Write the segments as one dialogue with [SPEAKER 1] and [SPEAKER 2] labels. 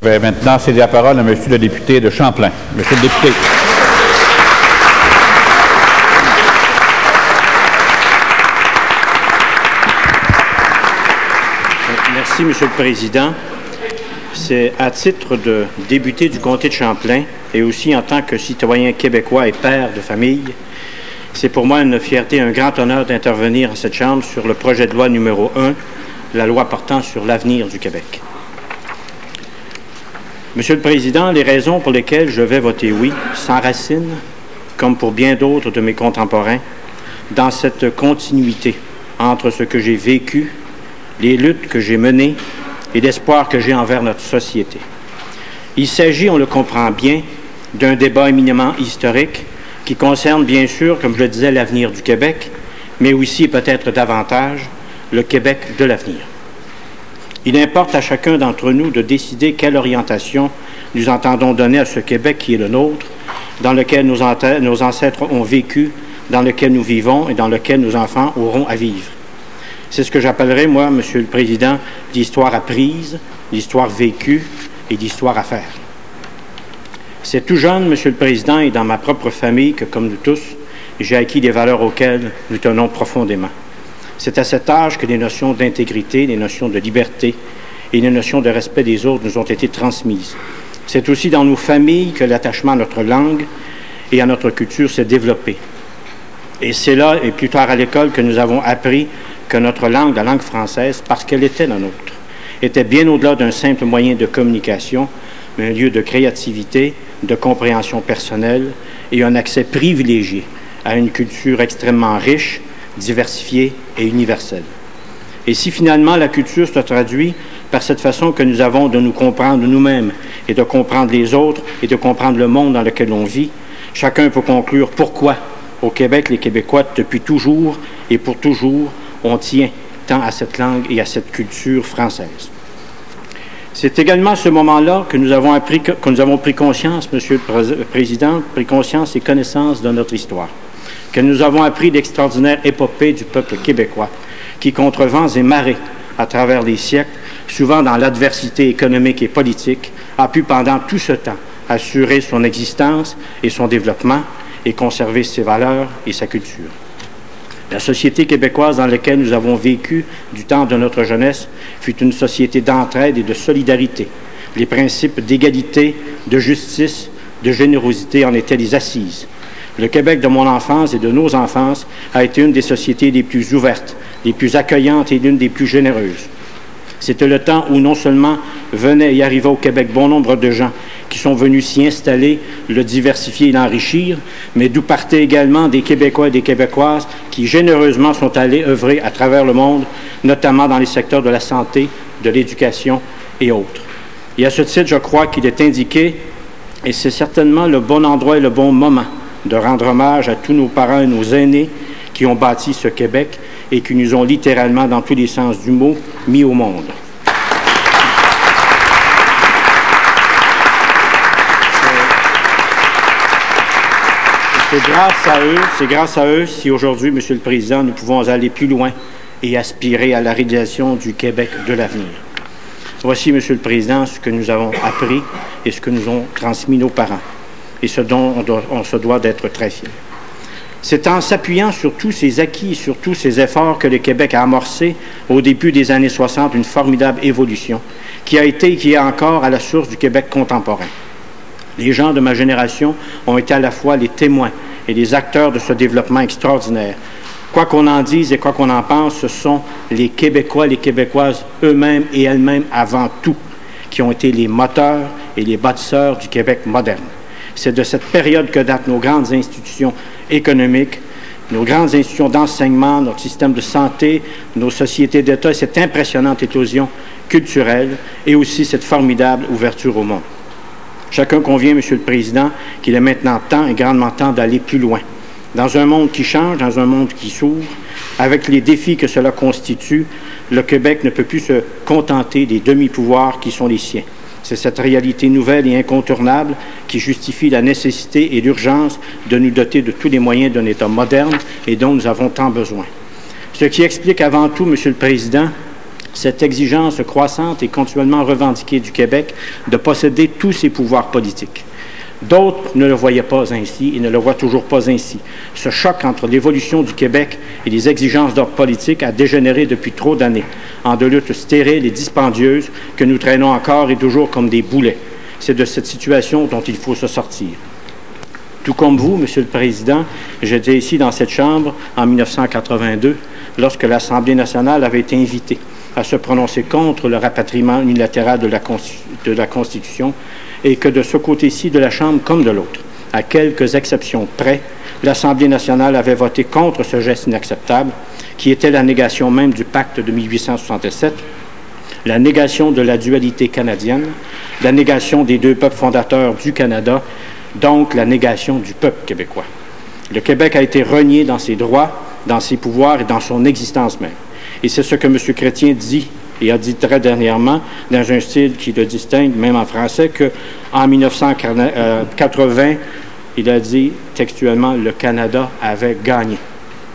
[SPEAKER 1] Je vais maintenant céder la parole à Monsieur le député de Champlain. Monsieur le député.
[SPEAKER 2] Merci, Monsieur le Président. C'est à titre de député du comté de Champlain et aussi en tant que citoyen québécois et père de famille, c'est pour moi une fierté et un grand honneur d'intervenir en cette Chambre sur le projet de loi numéro 1, la loi portant sur l'avenir du Québec. Monsieur le Président, les raisons pour lesquelles je vais voter oui s'enracinent, comme pour bien d'autres de mes contemporains, dans cette continuité entre ce que j'ai vécu, les luttes que j'ai menées et l'espoir que j'ai envers notre société. Il s'agit, on le comprend bien, d'un débat éminemment historique qui concerne bien sûr, comme je le disais, l'avenir du Québec, mais aussi peut-être davantage le Québec de l'avenir. Il importe à chacun d'entre nous de décider quelle orientation nous entendons donner à ce Québec qui est le nôtre, dans lequel nos ancêtres ont vécu, dans lequel nous vivons et dans lequel nos enfants auront à vivre. C'est ce que j'appellerais, moi, Monsieur le Président, l'histoire apprise, l'histoire vécue et l'histoire à faire. C'est tout jeune, Monsieur le Président, et dans ma propre famille que, comme nous tous, j'ai acquis des valeurs auxquelles nous tenons profondément. C'est à cet âge que les notions d'intégrité, les notions de liberté et les notions de respect des autres nous ont été transmises. C'est aussi dans nos familles que l'attachement à notre langue et à notre culture s'est développé. Et c'est là, et plus tard à l'école, que nous avons appris que notre langue, la langue française, parce qu'elle était la nôtre, était bien au-delà d'un simple moyen de communication, mais un lieu de créativité, de compréhension personnelle et un accès privilégié à une culture extrêmement riche, diversifiée et universelle. Et si finalement la culture se traduit par cette façon que nous avons de nous comprendre nous-mêmes et de comprendre les autres et de comprendre le monde dans lequel on vit, chacun peut conclure pourquoi, au Québec, les Québécois, depuis toujours et pour toujours, on tient tant à cette langue et à cette culture française. C'est également à ce moment-là que nous avons pris conscience, Monsieur le Président, pris conscience et connaissance de notre histoire, que nous avons appris l'extraordinaire épopée du peuple québécois, qui, contre vents et marées, à travers les siècles, souvent dans l'adversité économique et politique, a pu pendant tout ce temps assurer son existence et son développement et conserver ses valeurs et sa culture. La société québécoise dans laquelle nous avons vécu du temps de notre jeunesse fut une société d'entraide et de solidarité. Les principes d'égalité, de justice, de générosité en étaient les assises. Le Québec de mon enfance et de nos enfances a été une des sociétés les plus ouvertes, les plus accueillantes et l'une des plus généreuses. C'était le temps où non seulement venaient et arrivaient au Québec bon nombre de gens qui sont venus s'y installer, le diversifier et l'enrichir, mais d'où partaient également des Québécois et des Québécoises qui généreusement sont allés œuvrer à travers le monde, notamment dans les secteurs de la santé, de l'éducation et autres. Et à ce titre, je crois qu'il est indiqué, et c'est certainement le bon endroit et le bon moment, de rendre hommage à tous nos parents et nos aînés qui ont bâti ce Québec et qui nous ont littéralement, dans tous les sens du mot, mis au monde. C'est grâce à eux si aujourd'hui, Monsieur le Président, nous pouvons aller plus loin et aspirer à la réalisation du Québec de l'avenir. Voici, Monsieur le Président, ce que nous avons appris et ce que nous ont transmis nos parents et ce dont on se doit d'être très fiers. C'est en s'appuyant sur tous ces acquis, sur tous ces efforts que le Québec a amorcé au début des années 60 une formidable évolution qui a été et qui est encore à la source du Québec contemporain. Les gens de ma génération ont été à la fois les témoins et les acteurs de ce développement extraordinaire. Quoi qu'on en dise et quoi qu'on en pense, ce sont les Québécois et les Québécoises eux-mêmes et elles-mêmes avant tout qui ont été les moteurs et les bâtisseurs du Québec moderne. C'est de cette période que datent nos grandes institutions économiques, nos grandes institutions d'enseignement, notre système de santé, nos sociétés d'État et cette impressionnante éclosion culturelle et aussi cette formidable ouverture au monde. Chacun convient, Monsieur le Président, qu'il est maintenant temps et grandement temps d'aller plus loin. Dans un monde qui change, dans un monde qui s'ouvre, avec les défis que cela constitue, le Québec ne peut plus se contenter des demi-pouvoirs qui sont les siens. C'est cette réalité nouvelle et incontournable qui justifie la nécessité et l'urgence de nous doter de tous les moyens d'un État moderne et dont nous avons tant besoin. Ce qui explique avant tout, Monsieur le Président, cette exigence croissante et continuellement revendiquée du Québec de posséder tous ses pouvoirs politiques. D'autres ne le voyaient pas ainsi et ne le voient toujours pas ainsi. Ce choc entre l'évolution du Québec et les exigences d'ordre politique a dégénéré depuis trop d'années en de luttes stériles et dispendieuses que nous traînons encore et toujours comme des boulets. C'est de cette situation dont il faut se sortir. Tout comme vous, Monsieur le Président, j'étais ici dans cette Chambre en 1982 lorsque l'Assemblée nationale avait été invitée à se prononcer contre le rapatriement unilatéral de la Constitution et que de ce côté-ci de la Chambre comme de l'autre, à quelques exceptions près, l'Assemblée nationale avait voté contre ce geste inacceptable, qui était la négation même du pacte de 1867, la négation de la dualité canadienne, la négation des deux peuples fondateurs du Canada, donc la négation du peuple québécois. Le Québec a été renié dans ses droits, dans ses pouvoirs et dans son existence même. Et c'est ce que M. Chrétien dit et a dit très dernièrement, dans un style qui le distingue, même en français, qu'en 1980, il a dit textuellement « le Canada avait gagné »,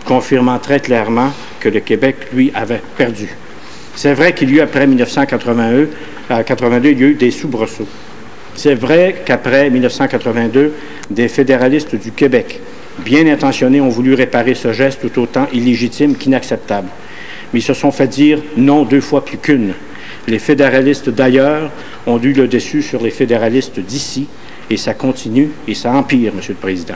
[SPEAKER 2] confirmant très clairement que le Québec, lui, avait perdu. C'est vrai qu'il y a eu, après 1982, il y a eu des soubresauts. C'est vrai qu'après 1982, des fédéralistes du Québec, bien intentionnés, ont voulu réparer ce geste tout autant illégitime qu'inacceptable. Mais ils se sont fait dire non 2 fois plus qu'une. Les fédéralistes d'ailleurs ont eu le dessus sur les fédéralistes d'ici, et ça continue et ça empire, Monsieur le Président.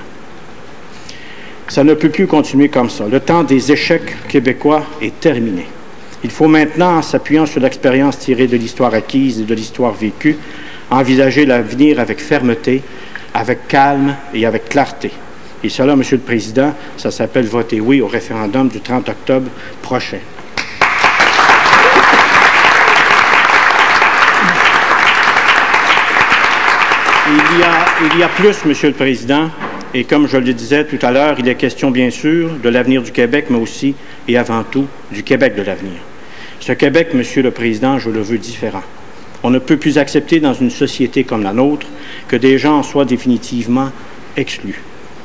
[SPEAKER 2] Ça ne peut plus continuer comme ça. Le temps des échecs québécois est terminé. Il faut maintenant, en s'appuyant sur l'expérience tirée de l'histoire acquise et de l'histoire vécue, envisager l'avenir avec fermeté, avec calme et avec clarté. Et cela, Monsieur le Président, ça s'appelle voter oui au référendum du 30 octobre prochain. Il y a plus, Monsieur le Président, et comme je le disais tout à l'heure, il est question bien sûr de l'avenir du Québec, mais aussi et avant tout du Québec de l'avenir. Ce Québec, Monsieur le Président, je le veux différent. On ne peut plus accepter dans une société comme la nôtre que des gens en soient définitivement exclus.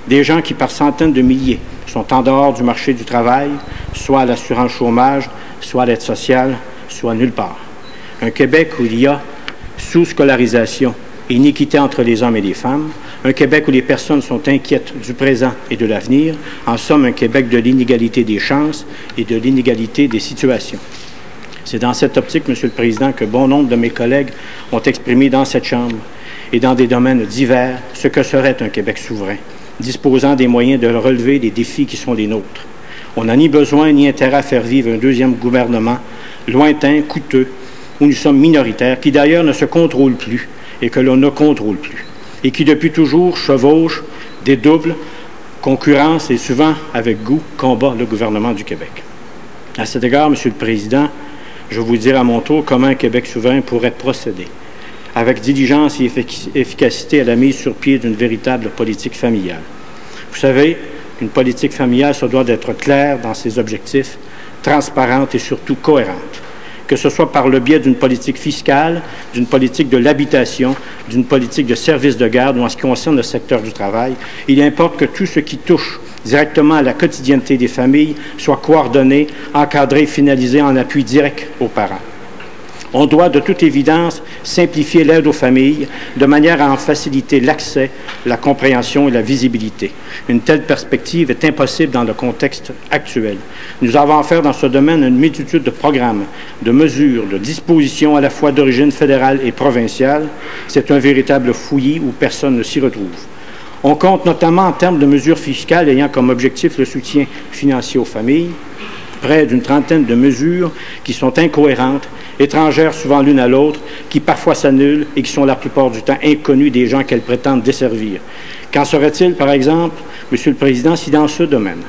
[SPEAKER 2] Des gens qui, par centaines de milliers, sont en dehors du marché du travail, soit à l'assurance chômage, soit à l'aide sociale, soit nulle part. Un Québec où il y a sous-scolarisation, iniquité entre les hommes et les femmes, un Québec où les personnes sont inquiètes du présent et de l'avenir, en somme un Québec de l'inégalité des chances et de l'inégalité des situations. C'est dans cette optique, Monsieur le Président, que bon nombre de mes collègues ont exprimé dans cette Chambre et dans des domaines divers ce que serait un Québec souverain, disposant des moyens de relever les défis qui sont les nôtres. On n'a ni besoin ni intérêt à faire vivre un deuxième gouvernement lointain, coûteux, où nous sommes minoritaires, qui d'ailleurs ne se contrôle plus et que l'on ne contrôle plus, et qui depuis toujours chevauche, dédouble, concurrence et souvent avec goût combat le gouvernement du Québec. À cet égard, Monsieur le Président, je vais vous dire à mon tour comment un Québec souverain pourrait procéder, avec diligence et efficacité à la mise sur pied d'une véritable politique familiale. Vous savez, une politique familiale se doit d'être claire dans ses objectifs, transparente et surtout cohérente. Que ce soit par le biais d'une politique fiscale, d'une politique de l'habitation, d'une politique de service de garde ou en ce qui concerne le secteur du travail, il importe que tout ce qui touche directement à la quotidienneté des familles soit coordonné, encadré et finalisé en appui direct aux parents. On doit, de toute évidence, simplifier l'aide aux familles de manière à en faciliter l'accès, la compréhension et la visibilité. Une telle perspective est impossible dans le contexte actuel. Nous avons à faire dans ce domaine une multitude de programmes, de mesures, de dispositions à la fois d'origine fédérale et provinciale. C'est un véritable fouillis où personne ne s'y retrouve. On compte notamment en termes de mesures fiscales ayant comme objectif le soutien financier aux familles, près d'une trentaine de mesures qui sont incohérentes, étrangères souvent l'une à l'autre, qui parfois s'annulent et qui sont la plupart du temps inconnues des gens qu'elles prétendent desservir. Qu'en serait-il, par exemple, Monsieur le Président, si dans ce domaine,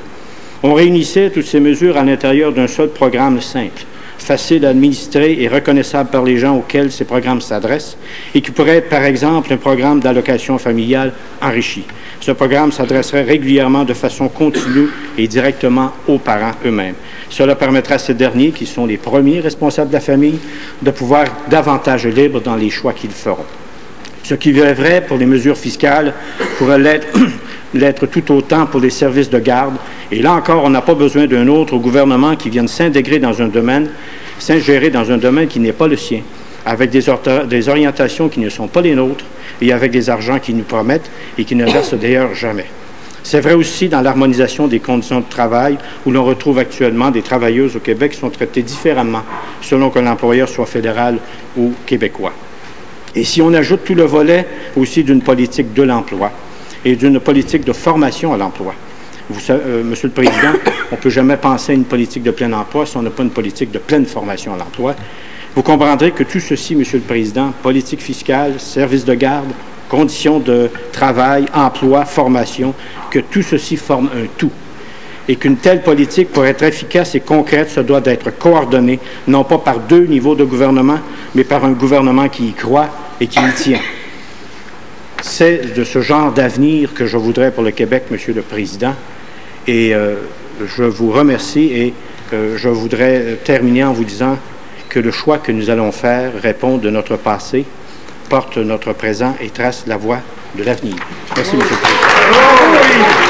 [SPEAKER 2] on réunissait toutes ces mesures à l'intérieur d'un seul programme simple, facile à administrer et reconnaissable par les gens auxquels ces programmes s'adressent, et qui pourrait être, par exemple, un programme d'allocation familiale enrichi. Ce programme s'adresserait régulièrement de façon continue et directement aux parents eux-mêmes. Cela permettra à ces derniers, qui sont les premiers responsables de la famille, de pouvoir être davantage libres dans les choix qu'ils feront. Ce qui est vrai pour les mesures fiscales pourrait l'être l'être tout autant pour les services de garde. Et là encore, on n'a pas besoin d'un autre gouvernement qui vienne s'ingérer dans un domaine qui n'est pas le sien, avec des orientations qui ne sont pas les nôtres et avec des argents qui nous promettent et qui ne versent d'ailleurs jamais. C'est vrai aussi dans l'harmonisation des conditions de travail, où l'on retrouve actuellement des travailleuses au Québec qui sont traitées différemment selon que l'employeur soit fédéral ou québécois. Et si on ajoute tout le volet aussi d'une politique de l'emploi et d'une politique de formation à l'emploi, vous savez, Monsieur le Président, on ne peut jamais penser à une politique de plein emploi si on n'a pas une politique de pleine formation à l'emploi. Vous comprendrez que tout ceci, Monsieur le Président, politique fiscale, services de garde, conditions de travail, emploi, formation, que tout ceci forme un tout. Et qu'une telle politique, pour être efficace et concrète, se doit d'être coordonnée, non pas par deux niveaux de gouvernement, mais par un gouvernement qui y croit et qui y tient. C'est de ce genre d'avenir que je voudrais pour le Québec, Monsieur le Président. Et je vous remercie et je voudrais terminer en vous disant que le choix que nous allons faire répond de notre passé, porte notre présent et trace la voie de l'avenir. Merci, Monsieur le Président.